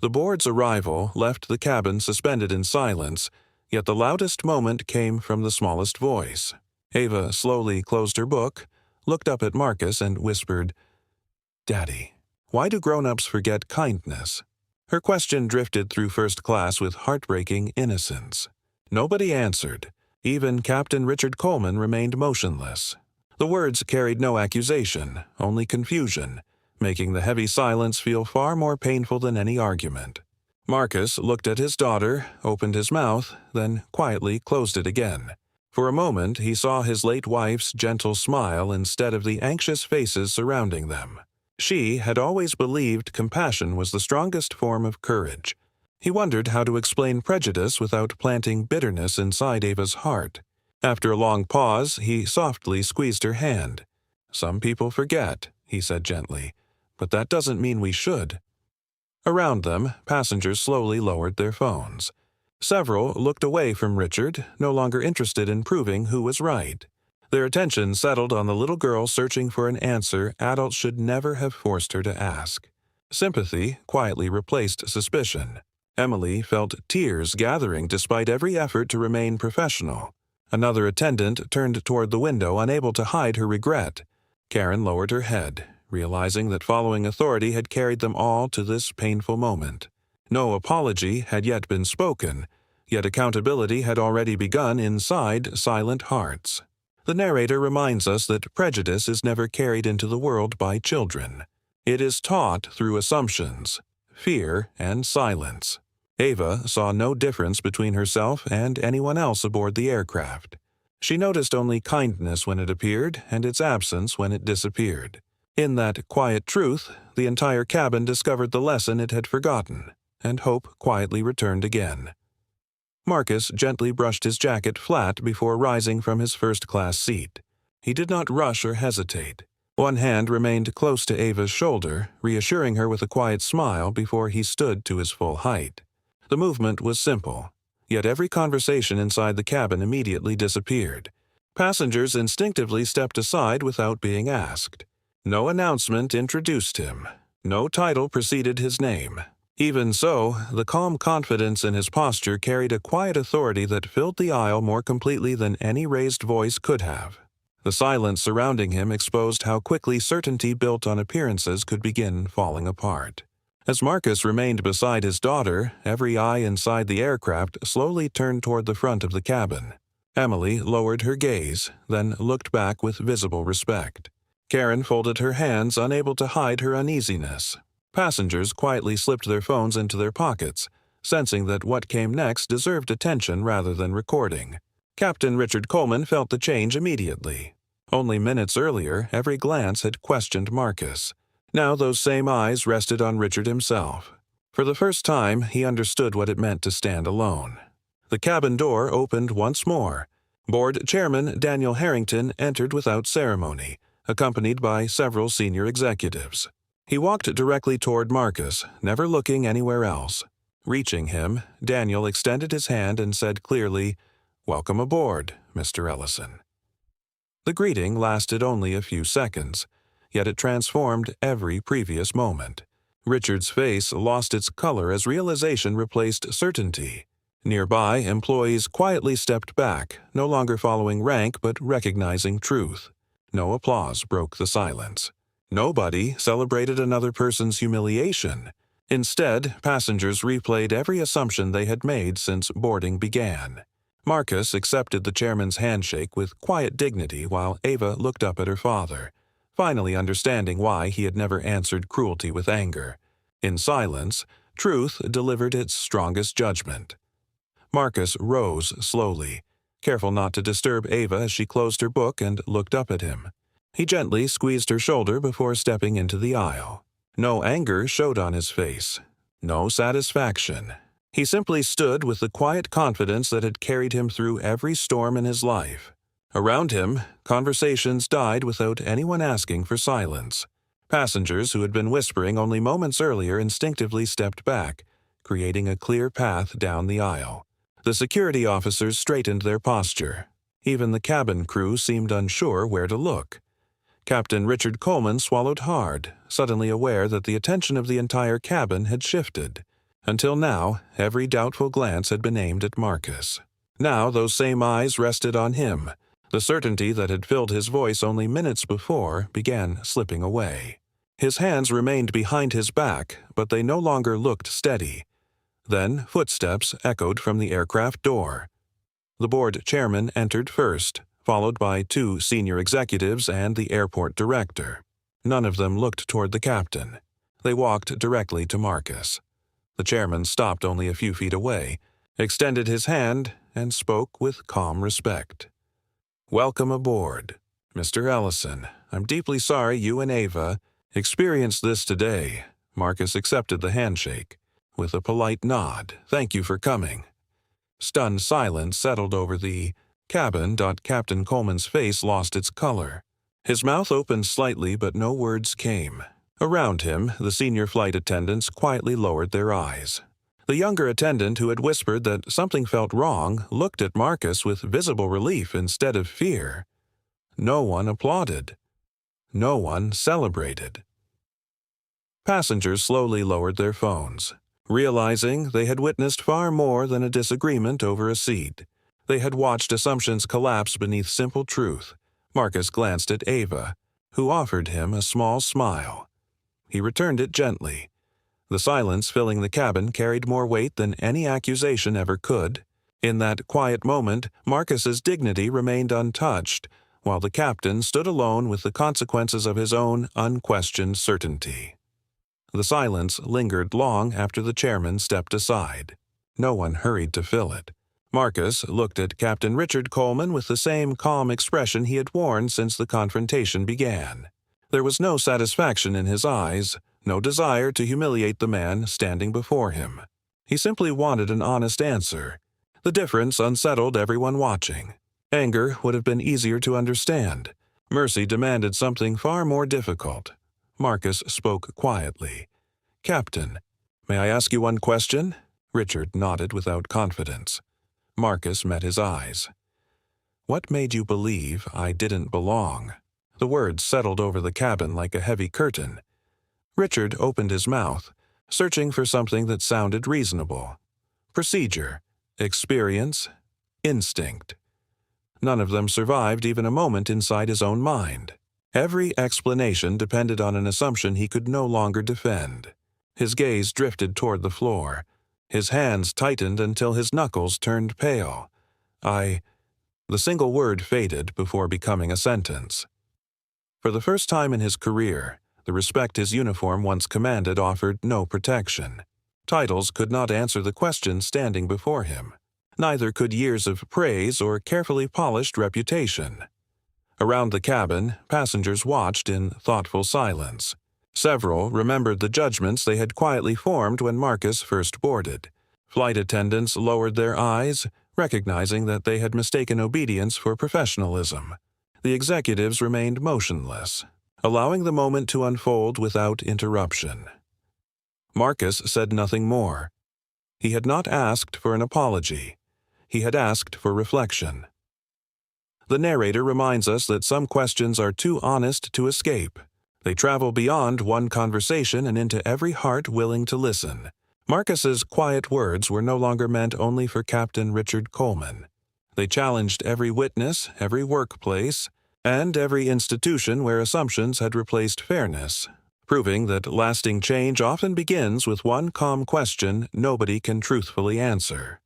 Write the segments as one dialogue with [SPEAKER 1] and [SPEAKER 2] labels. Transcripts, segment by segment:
[SPEAKER 1] The board's arrival left the cabin suspended in silence, yet the loudest moment came from the smallest voice. Ava slowly closed her book, looked up at Marcus, and whispered, "Daddy, why do grown-ups forget kindness?" Her question drifted through first class with heartbreaking innocence. Nobody answered. Even Captain Richard Coleman remained motionless. The words carried no accusation, only confusion, making the heavy silence feel far more painful than any argument. Marcus looked at his daughter, opened his mouth, then quietly closed it again. For a moment he saw his late wife's gentle smile instead of the anxious faces surrounding them. She had always believed compassion was the strongest form of courage. He wondered how to explain prejudice without planting bitterness inside Ava's heart. After a long pause, he softly squeezed her hand. "Some people forget," he said gently, "but that doesn't mean we should." Around them, passengers slowly lowered their phones. Several looked away from Richard, no longer interested in proving who was right. Their attention settled on the little girl searching for an answer adults should never have forced her to ask. Sympathy quietly replaced suspicion. Emily felt tears gathering despite every effort to remain professional. Another attendant turned toward the window, unable to hide her regret. Karen lowered her head, realizing that following authority had carried them all to this painful moment. No apology had yet been spoken, yet accountability had already begun inside silent hearts. The narrator reminds us that prejudice is never carried into the world by children. It is taught through assumptions, fear, and silence. Ava saw no difference between herself and anyone else aboard the aircraft. She noticed only kindness when it appeared and its absence when it disappeared. In that quiet truth, the entire cabin discovered the lesson it had forgotten, and hope quietly returned again. Marcus gently brushed his jacket flat before rising from his first-class seat. He did not rush or hesitate. One hand remained close to Ava's shoulder, reassuring her with a quiet smile before he stood to his full height. The movement was simple, yet every conversation inside the cabin immediately disappeared. Passengers instinctively stepped aside without being asked. No announcement introduced him. No title preceded his name. Even so, the calm confidence in his posture carried a quiet authority that filled the aisle more completely than any raised voice could have. The silence surrounding him exposed how quickly certainty built on appearances could begin falling apart. As Marcus remained beside his daughter, every eye inside the aircraft slowly turned toward the front of the cabin. Emily lowered her gaze, then looked back with visible respect. Karen folded her hands, unable to hide her uneasiness. Passengers quietly slipped their phones into their pockets, sensing that what came next deserved attention rather than recording. Captain Richard Coleman felt the change immediately. Only minutes earlier, every glance had questioned Marcus. Now those same eyes rested on Richard himself. For the first time, he understood what it meant to stand alone. The cabin door opened once more. Board Chairman Daniel Harrington entered without ceremony, accompanied by several senior executives. He walked directly toward Marcus, never looking anywhere else. Reaching him, Daniel extended his hand and said clearly, "Welcome aboard, Mr. Ellison." The greeting lasted only a few seconds, yet it transformed every previous moment. Richard's face lost its color as realization replaced certainty. Nearby, employees quietly stepped back, no longer following rank but recognizing truth. No applause broke the silence. Nobody celebrated another person's humiliation. Instead, passengers replayed every assumption they had made since boarding began. Marcus accepted the chairman's handshake with quiet dignity while Ava looked up at her father, finally understanding why he had never answered cruelty with anger. In silence, truth delivered its strongest judgment. Marcus rose slowly, careful not to disturb Ava as she closed her book and looked up at him. He gently squeezed her shoulder before stepping into the aisle. No anger showed on his face, no satisfaction. He simply stood with the quiet confidence that had carried him through every storm in his life. Around him, conversations died without anyone asking for silence. Passengers who had been whispering only moments earlier instinctively stepped back, creating a clear path down the aisle. The security officers straightened their posture. Even the cabin crew seemed unsure where to look. Captain Richard Coleman swallowed hard, suddenly aware that the attention of the entire cabin had shifted. Until now, every doubtful glance had been aimed at Marcus. Now those same eyes rested on him. The certainty that had filled his voice only minutes before began slipping away. His hands remained behind his back, but they no longer looked steady. Then footsteps echoed from the aircraft door. The board chairman entered first, followed by 2 senior executives and the airport director. None of them looked toward the captain. They walked directly to Marcus. The chairman stopped only a few feet away, extended his hand, and spoke with calm respect. "Welcome aboard. Mr. Ellison, I'm deeply sorry you and Ava experienced this today." Marcus accepted the handshake. With a polite nod, "Thank you for coming." Stunned silence settled over the cabin. Captain Coleman's face lost its color. His mouth opened slightly, but no words came. Around him, the senior flight attendants quietly lowered their eyes. The younger attendant who had whispered that something felt wrong looked at Marcus with visible relief instead of fear. No one applauded. No one celebrated. Passengers slowly lowered their phones. Realizing they had witnessed far more than a disagreement over a seat. They had watched assumptions collapse beneath simple truth. Marcus glanced at Ava, who offered him a small smile. He returned it gently. The silence filling the cabin carried more weight than any accusation ever could. In that quiet moment, Marcus's dignity remained untouched, while the captain stood alone with the consequences of his own unquestioned certainty. The silence lingered long after the chairman stepped aside. No one hurried to fill it. Marcus looked at Captain Richard Coleman with the same calm expression he had worn since the confrontation began. There was no satisfaction in his eyes, no desire to humiliate the man standing before him. He simply wanted an honest answer. The difference unsettled everyone watching. Anger would have been easier to understand. Mercy demanded something far more difficult. Marcus spoke quietly. "Captain, may I ask you one question?" Richard nodded without confidence. Marcus met his eyes. "What made you believe I didn't belong?" The words settled over the cabin like a heavy curtain. Richard opened his mouth, searching for something that sounded reasonable. Procedure, experience, instinct. None of them survived even a moment inside his own mind. Every explanation depended on an assumption he could no longer defend. His gaze drifted toward the floor. His hands tightened until his knuckles turned pale. The single word faded before becoming a sentence. For the first time in his career, the respect his uniform once commanded offered no protection. Titles could not answer the question standing before him. Neither could years of praise or carefully polished reputation. Around the cabin, passengers watched in thoughtful silence. Several remembered the judgments they had quietly formed when Marcus first boarded. Flight attendants lowered their eyes, recognizing that they had mistaken obedience for professionalism. The executives remained motionless, allowing the moment to unfold without interruption. Marcus said nothing more. He had not asked for an apology. He had asked for reflection. The narrator reminds us that some questions are too honest to escape. They travel beyond one conversation and into every heart willing to listen. Marcus's quiet words were no longer meant only for Captain Richard Coleman. They challenged every witness, every workplace, and every institution where assumptions had replaced fairness, proving that lasting change often begins with one calm question nobody can truthfully answer.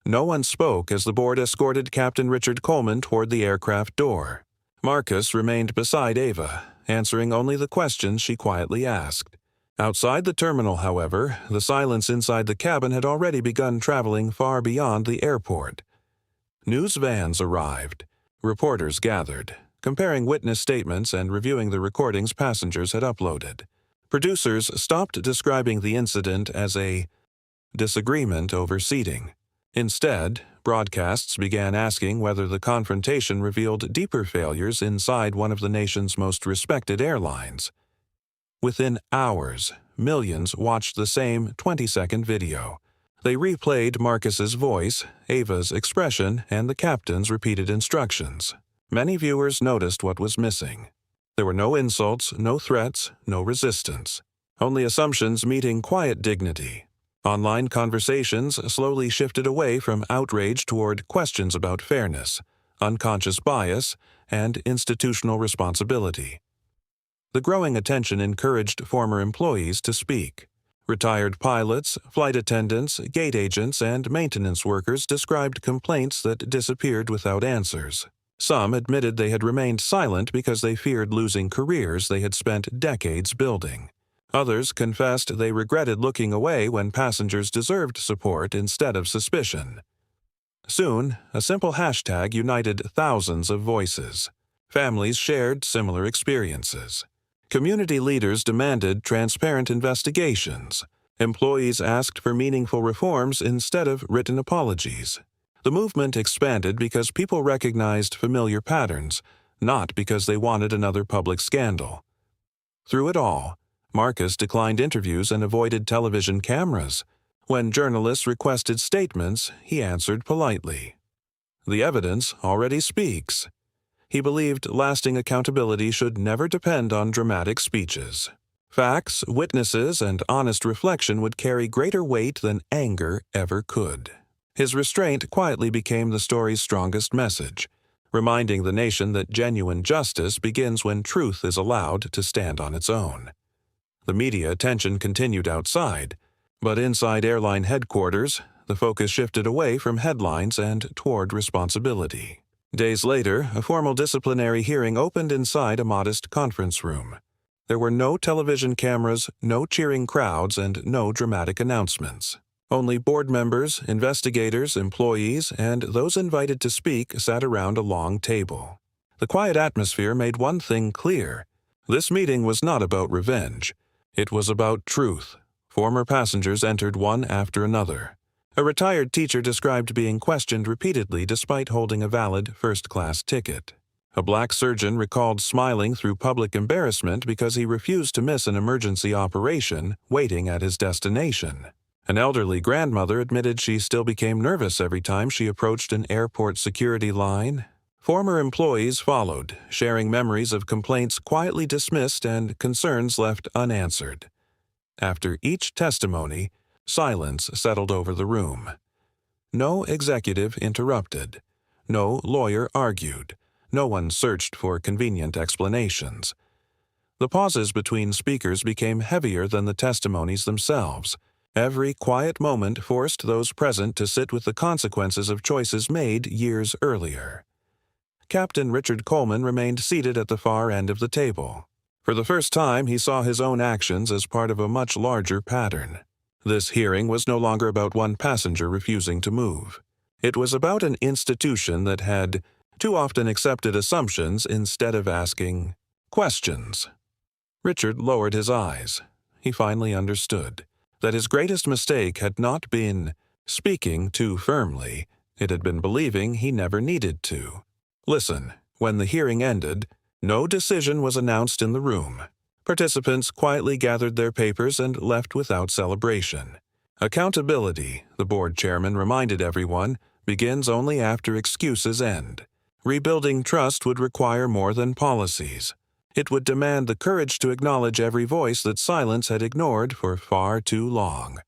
[SPEAKER 1] No one spoke as the board escorted Captain Richard Coleman toward the aircraft door. Marcus remained beside Ava, answering only the questions she quietly asked. Outside the terminal, however, the silence inside the cabin had already begun traveling far beyond the airport. News vans arrived. Reporters gathered, comparing witness statements and reviewing the recordings passengers had uploaded. Producers stopped describing the incident as a disagreement over seating. Instead, broadcasts began asking whether the confrontation revealed deeper failures inside one of the nation's most respected airlines. Within hours, millions watched the same 20-second video. They replayed Marcus's voice, Ava's expression, and the captain's repeated instructions. Many viewers noticed what was missing. There were no insults, no threats, no resistance. Only assumptions meeting quiet dignity. Online conversations slowly shifted away from outrage toward questions about fairness, unconscious bias, and institutional responsibility. The growing attention encouraged former employees to speak. Retired pilots, flight attendants, gate agents, and maintenance workers described complaints that disappeared without answers. Some admitted they had remained silent because they feared losing careers they had spent decades building. Others confessed they regretted looking away when passengers deserved support instead of suspicion. Soon, a simple hashtag united thousands of voices. Families shared similar experiences. Community leaders demanded transparent investigations. Employees asked for meaningful reforms instead of written apologies. The movement expanded because people recognized familiar patterns, not because they wanted another public scandal. Through it all, Marcus declined interviews and avoided television cameras. When journalists requested statements, he answered politely. The evidence already speaks. He believed lasting accountability should never depend on dramatic speeches. Facts, witnesses, and honest reflection would carry greater weight than anger ever could. His restraint quietly became the story's strongest message, reminding the nation that genuine justice begins when truth is allowed to stand on its own. The media attention continued outside, but inside airline headquarters, the focus shifted away from headlines and toward responsibility. Days later, a formal disciplinary hearing opened inside a modest conference room. There were no television cameras, no cheering crowds, and no dramatic announcements. Only board members, investigators, employees, and those invited to speak sat around a long table. The quiet atmosphere made one thing clear. This meeting was not about revenge. It was about truth. Former passengers entered one after another. A retired teacher described being questioned repeatedly despite holding a valid first-class ticket. A black surgeon recalled smiling through public embarrassment because he refused to miss an emergency operation waiting at his destination. An elderly grandmother admitted she still became nervous every time she approached an airport security line. Former employees followed, sharing memories of complaints quietly dismissed and concerns left unanswered. After each testimony, silence settled over the room. No executive interrupted. No lawyer argued. No one searched for convenient explanations. The pauses between speakers became heavier than the testimonies themselves. Every quiet moment forced those present to sit with the consequences of choices made years earlier. Captain Richard Coleman remained seated at the far end of the table. For the first time, he saw his own actions as part of a much larger pattern. This hearing was no longer about one passenger refusing to move. It was about an institution that had too often accepted assumptions instead of asking questions. Richard lowered his eyes. He finally understood that his greatest mistake had not been speaking too firmly. It had been believing he never needed to. Listen, when the hearing ended, no decision was announced in the room. Participants quietly gathered their papers and left without celebration. Accountability, the board chairman reminded everyone, begins only after excuses end. Rebuilding trust would require more than policies. It would demand the courage to acknowledge every voice that silence had ignored for far too long.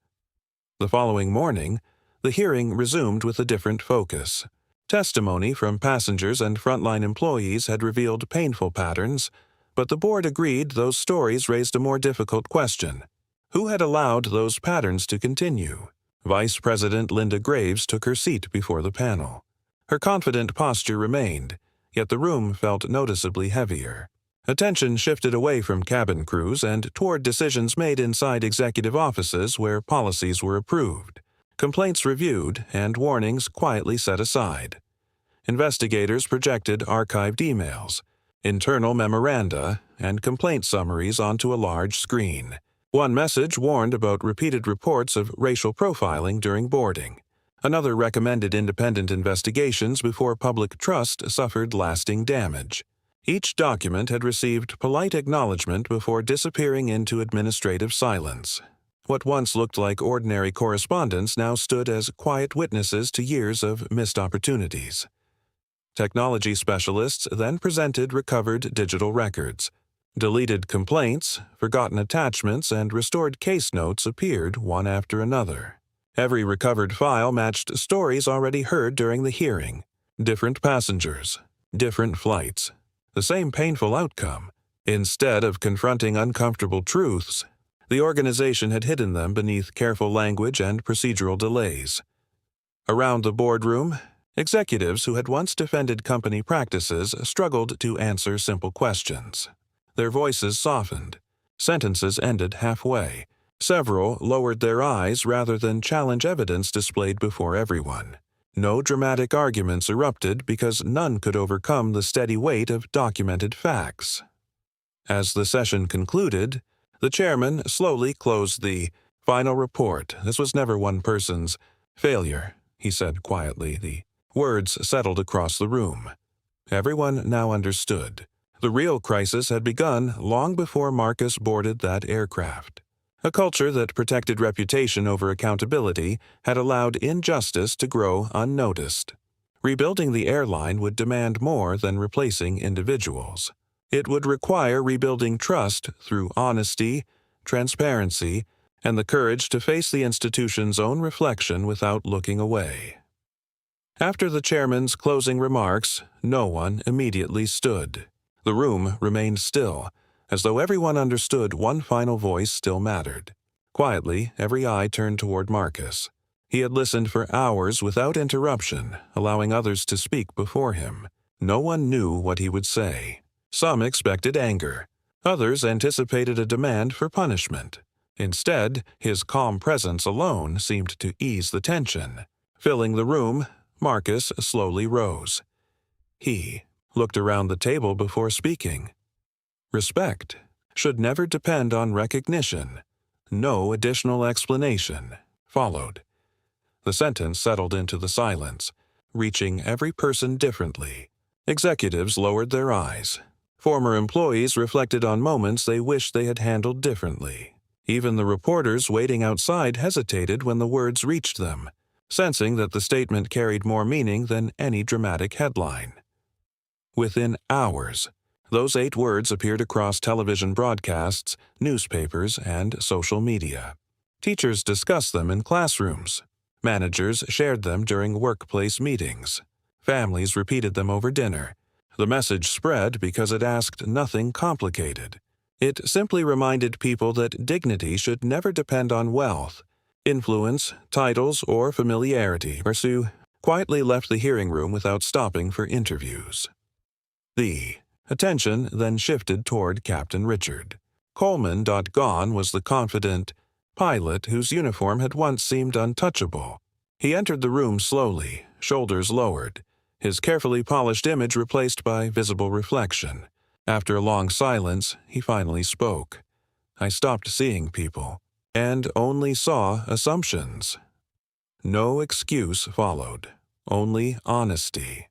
[SPEAKER 1] The following morning, the hearing resumed with a different focus. Testimony from passengers and frontline employees had revealed painful patterns, but the board agreed those stories raised a more difficult question. Who had allowed those patterns to continue? Vice President Linda Graves took her seat before the panel. Her confident posture remained, yet the room felt noticeably heavier. Attention shifted away from cabin crews and toward decisions made inside executive offices where policies were approved, complaints reviewed, and warnings quietly set aside. Investigators projected archived emails, internal memoranda, and complaint summaries onto a large screen. One message warned about repeated reports of racial profiling during boarding. Another recommended independent investigations before public trust suffered lasting damage. Each document had received polite acknowledgement before disappearing into administrative silence. What once looked like ordinary correspondence now stood as quiet witnesses to years of missed opportunities. Technology specialists then presented recovered digital records. Deleted complaints, forgotten attachments, and restored case notes appeared one after another. Every recovered file matched stories already heard during the hearing. Different passengers, different flights, the same painful outcome. Instead of confronting uncomfortable truths, the organization had hidden them beneath careful language and procedural delays. Around the boardroom, executives who had once defended company practices struggled to answer simple questions. Their voices softened. Sentences ended halfway. Several lowered their eyes rather than challenge evidence displayed before everyone. No dramatic arguments erupted because none could overcome the steady weight of documented facts. As the session concluded, the chairman slowly closed the final report. This was never one person's failure, he said quietly. The words settled across the room. Everyone now understood. The real crisis had begun long before Marcus boarded that aircraft. A culture that protected reputation over accountability had allowed injustice to grow unnoticed. Rebuilding the airline would demand more than replacing individuals. It would require rebuilding trust through honesty, transparency, and the courage to face the institution's own reflection without looking away. After the chairman's closing remarks, no one immediately stood. The room remained still, as though everyone understood one final voice still mattered. Quietly, every eye turned toward Marcus. He had listened for hours without interruption, allowing others to speak before him. No one knew what he would say. Some expected anger. Others anticipated a demand for punishment. Instead, his calm presence alone seemed to ease the tension. Filling the room, Marcus slowly rose. He looked around the table before speaking. Respect should never depend on recognition. No additional explanation followed. The sentence settled into the silence, reaching every person differently. Executives lowered their eyes. Former employees reflected on moments they wished they had handled differently. Even the reporters waiting outside hesitated when the words reached them, sensing that the statement carried more meaning than any dramatic headline. Within hours, those 8 words appeared across television broadcasts, newspapers, and social media. Teachers discussed them in classrooms. Managers shared them during workplace meetings. Families repeated them over dinner. The message spread because it asked nothing complicated. It simply reminded people that dignity should never depend on wealth, influence, titles, or familiarity. Marcus quietly left the hearing room without stopping for interviews. The attention then shifted toward Captain Richard. Coleman. Gone was the confident pilot whose uniform had once seemed untouchable. He entered the room slowly, shoulders lowered, his carefully polished image replaced by visible reflection. After a long silence, he finally spoke. I stopped seeing people, and only saw assumptions. No excuse followed, only honesty.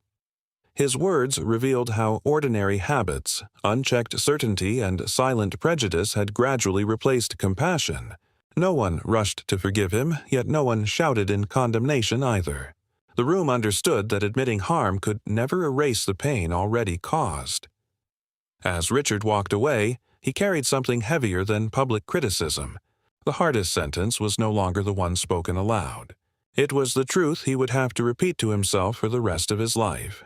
[SPEAKER 1] His words revealed how ordinary habits, unchecked certainty, and silent prejudice had gradually replaced compassion. No one rushed to forgive him, yet no one shouted in condemnation either. The room understood that admitting harm could never erase the pain already caused. As Richard walked away, he carried something heavier than public criticism. The hardest sentence was no longer the one spoken aloud. It was the truth he would have to repeat to himself for the rest of his life.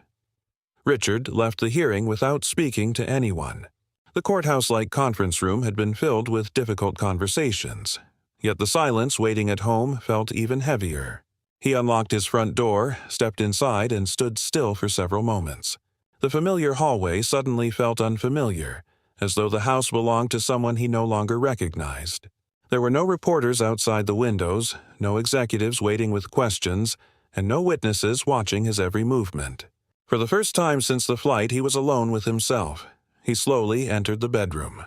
[SPEAKER 1] Richard left the hearing without speaking to anyone. The courthouse-like conference room had been filled with difficult conversations, yet the silence waiting at home felt even heavier. He unlocked his front door, stepped inside, and stood still for several moments. The familiar hallway suddenly felt unfamiliar, as though the house belonged to someone he no longer recognized. There were no reporters outside the windows, no executives waiting with questions, and no witnesses watching his every movement. For the first time since the flight, he was alone with himself. He slowly entered the bedroom.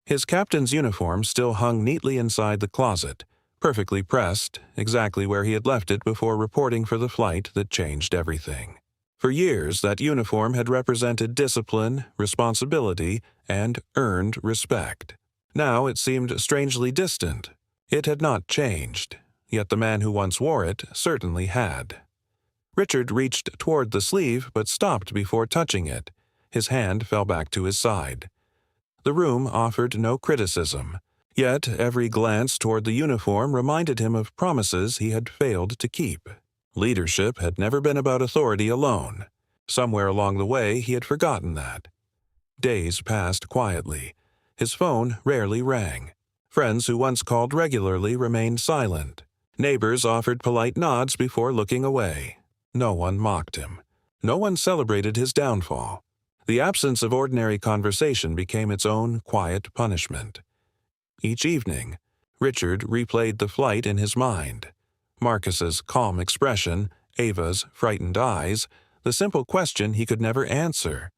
[SPEAKER 1] His captain's uniform still hung neatly inside the closet, perfectly pressed, exactly where he had left it before reporting for the flight that changed everything. For years, that uniform had represented discipline, responsibility, and earned respect. Now it seemed strangely distant. It had not changed, yet the man who once wore it certainly had. Richard reached toward the sleeve but stopped before touching it. His hand fell back to his side. The room offered no criticism, yet every glance toward the uniform reminded him of promises he had failed to keep. Leadership had never been about authority alone. Somewhere along the way, he had forgotten that. Days passed quietly. His phone rarely rang. Friends who once called regularly remained silent. Neighbors offered polite nods before looking away. No one mocked him. No one celebrated his downfall. The absence of ordinary conversation became its own quiet punishment. Each evening, Richard replayed the flight in his mind. Marcus's calm expression, Ava's frightened eyes, the simple question he could never answer.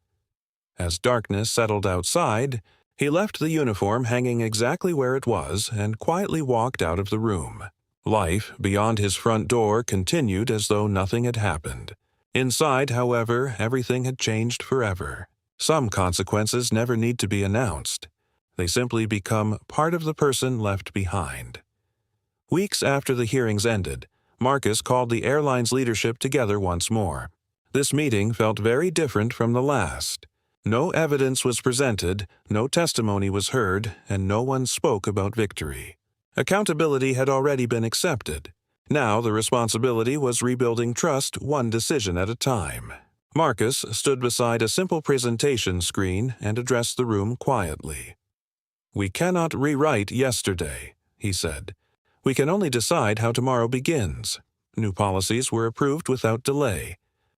[SPEAKER 1] As darkness settled outside, he left the uniform hanging exactly where it was and quietly walked out of the room. Life beyond his front door continued as though nothing had happened. Inside, however, everything had changed forever. Some consequences never need to be announced. They simply become part of the person left behind. Weeks after the hearings ended, Marcus called the airline's leadership together once more. This meeting felt very different from the last. No evidence was presented, no testimony was heard, and no one spoke about victory. Accountability had already been accepted. Now the responsibility was rebuilding trust one decision at a time. Marcus stood beside a simple presentation screen and addressed the room quietly. "We cannot rewrite yesterday," he said. "We can only decide how tomorrow begins." New policies were approved without delay.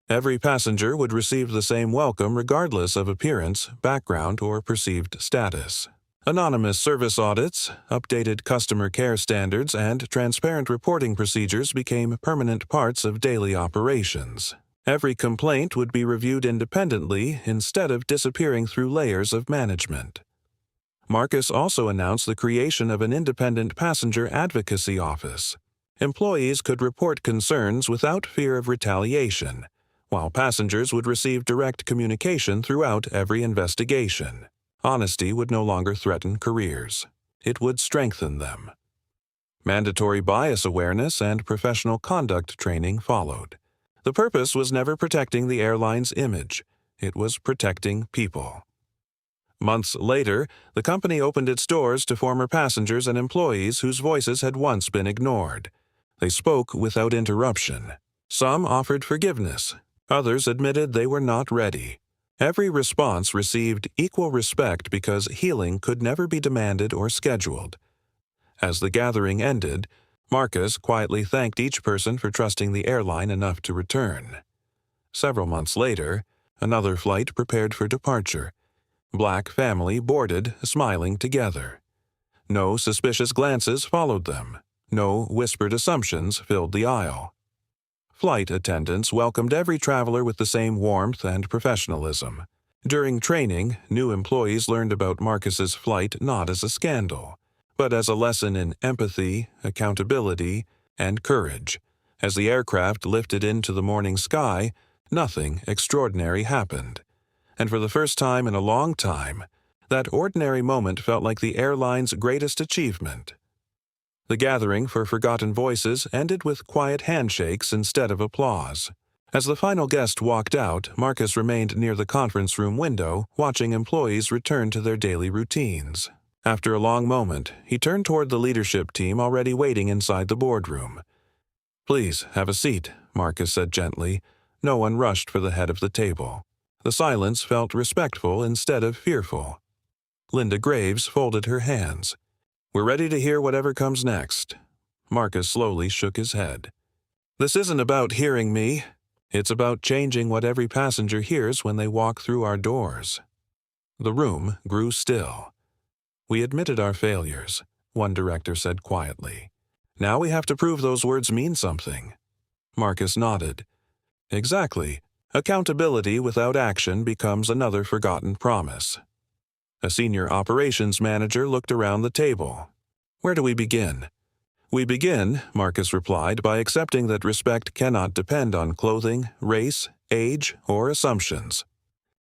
[SPEAKER 1] Every passenger would receive the same welcome regardless of appearance, background, or perceived status. Anonymous service audits, updated customer care standards, and transparent reporting procedures became permanent parts of daily operations. Every complaint would be reviewed independently instead of disappearing through layers of management. Marcus also announced the creation of an independent passenger advocacy office. Employees could report concerns without fear of retaliation, while passengers would receive direct communication throughout every investigation. Honesty would no longer threaten careers. It would strengthen them. Mandatory bias awareness and professional conduct training followed. The purpose was never protecting the airline's image. It was protecting people. Months later, the company opened its doors to former passengers and employees whose voices had once been ignored. They spoke without interruption. Some offered forgiveness. Others admitted they were not ready. Every response received equal respect because healing could never be demanded or scheduled. As the gathering ended, Marcus quietly thanked each person for trusting the airline enough to return. Several months later, another flight prepared for departure. Black family boarded, smiling together. No suspicious glances followed them. No whispered assumptions filled the aisle. Flight attendants welcomed every traveler with the same warmth and professionalism. During training, new employees learned about Marcus's flight not as a scandal, but as a lesson in empathy, accountability, and courage. As the aircraft lifted into the morning sky, nothing extraordinary happened. And for the first time in a long time, that ordinary moment felt like the airline's greatest achievement. The gathering for forgotten voices ended with quiet handshakes instead of applause. As the final guest walked out, Marcus remained near the conference room window, watching employees return to their daily routines. After a long moment, he turned toward the leadership team already waiting inside the boardroom. "Please, have a seat," Marcus said gently. No one rushed for the head of the table. The silence felt respectful instead of fearful. Linda Graves folded her hands. "We're ready to hear whatever comes next." Marcus slowly shook his head. "This isn't about hearing me. It's about changing what every passenger hears when they walk through our doors." The room grew still. "We admitted our failures," one director said quietly. "Now we have to prove those words mean something." Marcus nodded. "Exactly. Accountability without action becomes another forgotten promise." A senior operations manager looked around the table. "Where do we begin?" "We begin," Marcus replied, "by accepting that respect cannot depend on clothing, race, age, or assumptions.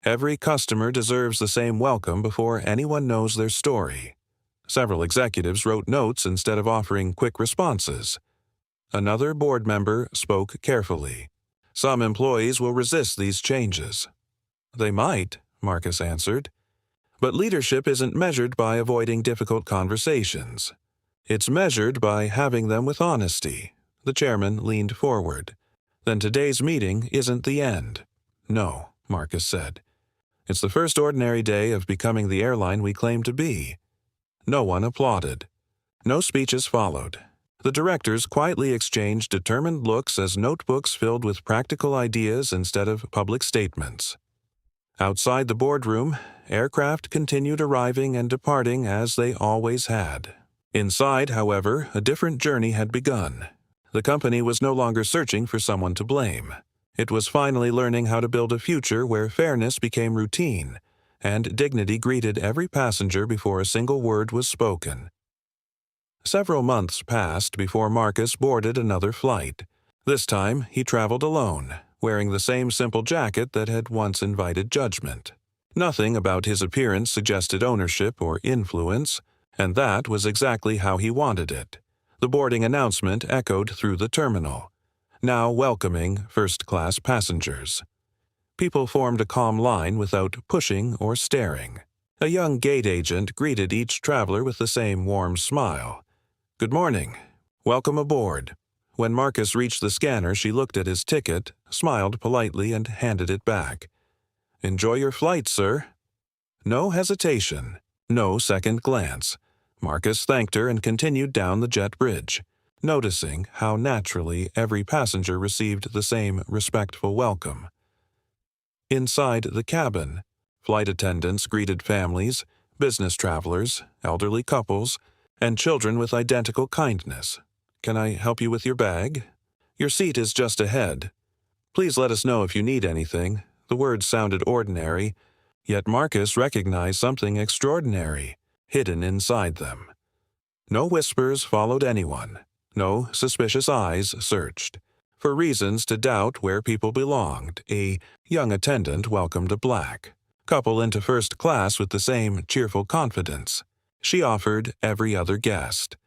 [SPEAKER 1] Every customer deserves the same welcome before anyone knows their story." Several executives wrote notes instead of offering quick responses. Another board member spoke carefully. "Some employees will resist these changes." "They might," Marcus answered. But leadership isn't measured by avoiding difficult conversations. It's measured by having them with honesty. The chairman leaned forward. Then today's meeting isn't the end. No, Marcus said. It's the first ordinary day of becoming the airline we claim to be. No one applauded. No speeches followed. The directors quietly exchanged determined looks as notebooks filled with practical ideas instead of public statements. Outside the boardroom, aircraft continued arriving and departing as they always had. Inside, however, a different journey had begun. The company was no longer searching for someone to blame. It was finally learning how to build a future where fairness became routine, and dignity greeted every passenger before a single word was spoken. Several months passed before Marcus boarded another flight. This time, he traveled alone, wearing the same simple jacket that had once invited judgment. Nothing about his appearance suggested ownership or influence, and that was exactly how he wanted it. The boarding announcement echoed through the terminal, now welcoming first-class passengers. People formed a calm line without pushing or staring. A young gate agent greeted each traveler with the same warm smile. "Good morning. Welcome aboard." When Marcus reached the scanner, she looked at his ticket, smiled politely, and handed it back. "Enjoy your flight, sir." No hesitation, no second glance. Marcus thanked her and continued down the jet bridge, noticing how naturally every passenger received the same respectful welcome. Inside the cabin, flight attendants greeted families, business travelers, elderly couples, and children with identical kindness. "Can I help you with your bag? Your seat is just ahead. Please let us know if you need anything." The words sounded ordinary, yet Marcus recognized something extraordinary hidden inside them. No whispers followed anyone. No suspicious eyes searched. For reasons to doubt where people belonged, a young attendant welcomed a black couple into first class with the same cheerful confidence. She offered every other guest.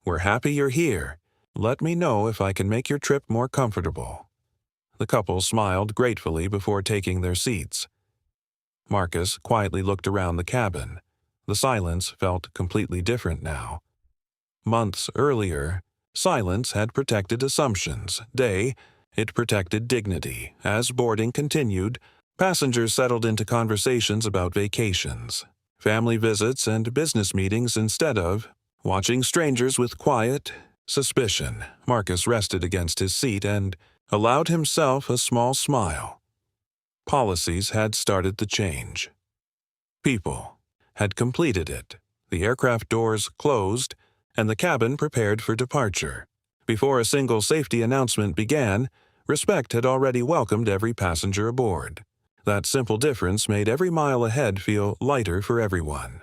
[SPEAKER 1] "We're happy you're here. Let me know if I can make your trip more comfortable." The couple smiled gratefully before taking their seats. Marcus quietly looked around the cabin. The silence felt completely different now. Months earlier, silence had protected assumptions. It protected dignity. As boarding continued, passengers settled into conversations about vacations, family visits, and business meetings instead of watching strangers with quiet suspicion. Marcus rested against his seat and allowed himself a small smile. Policies had started the change. People had completed it. The aircraft doors closed, and the cabin prepared for departure. Before a single safety announcement began, respect had already welcomed every passenger aboard. That simple difference made every mile ahead feel lighter for everyone.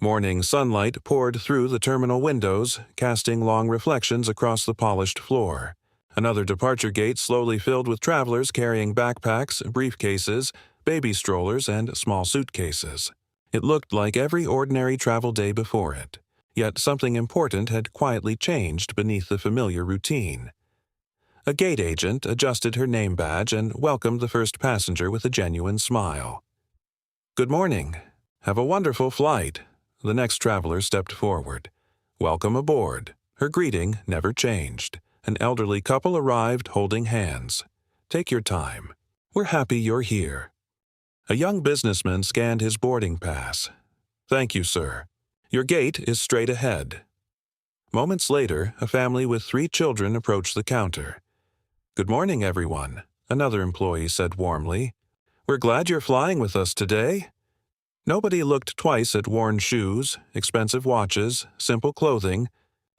[SPEAKER 1] Morning sunlight poured through the terminal windows, casting long reflections across the polished floor. Another departure gate slowly filled with travelers carrying backpacks, briefcases, baby strollers, and small suitcases. It looked like every ordinary travel day before it, yet something important had quietly changed beneath the familiar routine. A gate agent adjusted her name badge and welcomed the first passenger with a genuine smile. "Good morning. Have a wonderful flight." The next traveler stepped forward. "Welcome aboard." Her greeting never changed. An elderly couple arrived holding hands. "Take your time. We're happy you're here." A young businessman scanned his boarding pass. "Thank you, sir. Your gate is straight ahead." Moments later, a family with 3 children approached the counter. "Good morning, everyone," another employee said warmly. "We're glad you're flying with us today." Nobody looked twice at worn shoes, expensive watches, simple clothing,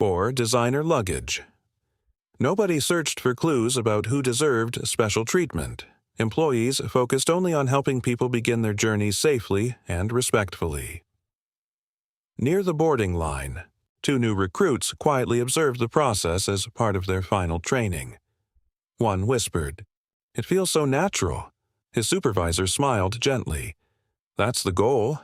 [SPEAKER 1] or designer luggage. Nobody searched for clues about who deserved special treatment. Employees focused only on helping people begin their journeys safely and respectfully. Near the boarding line, 2 new recruits quietly observed the process as part of their final training. One whispered, "It feels so natural." His supervisor smiled gently. "That's the goal."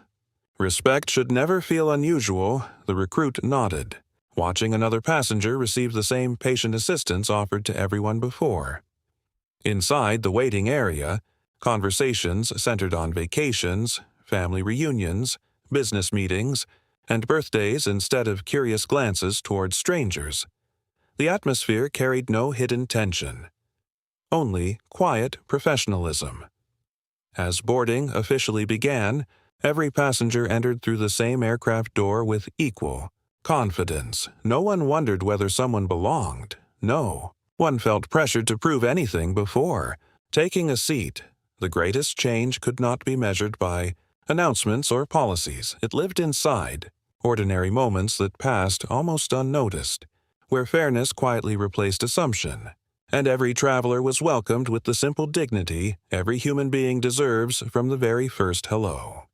[SPEAKER 1] Respect should never feel unusual, the recruit nodded, watching another passenger receive the same patient assistance offered to everyone before. Inside the waiting area, conversations centered on vacations, family reunions, business meetings, and birthdays instead of curious glances toward strangers. The atmosphere carried no hidden tension, only quiet professionalism. As boarding officially began, every passenger entered through the same aircraft door with equal confidence. No one wondered whether someone belonged. No. One felt pressured to prove anything before taking a seat. The greatest change could not be measured by announcements or policies. It lived inside ordinary moments that passed almost unnoticed, where fairness quietly replaced assumption, and every traveler was welcomed with the simple dignity every human being deserves from the very first hello.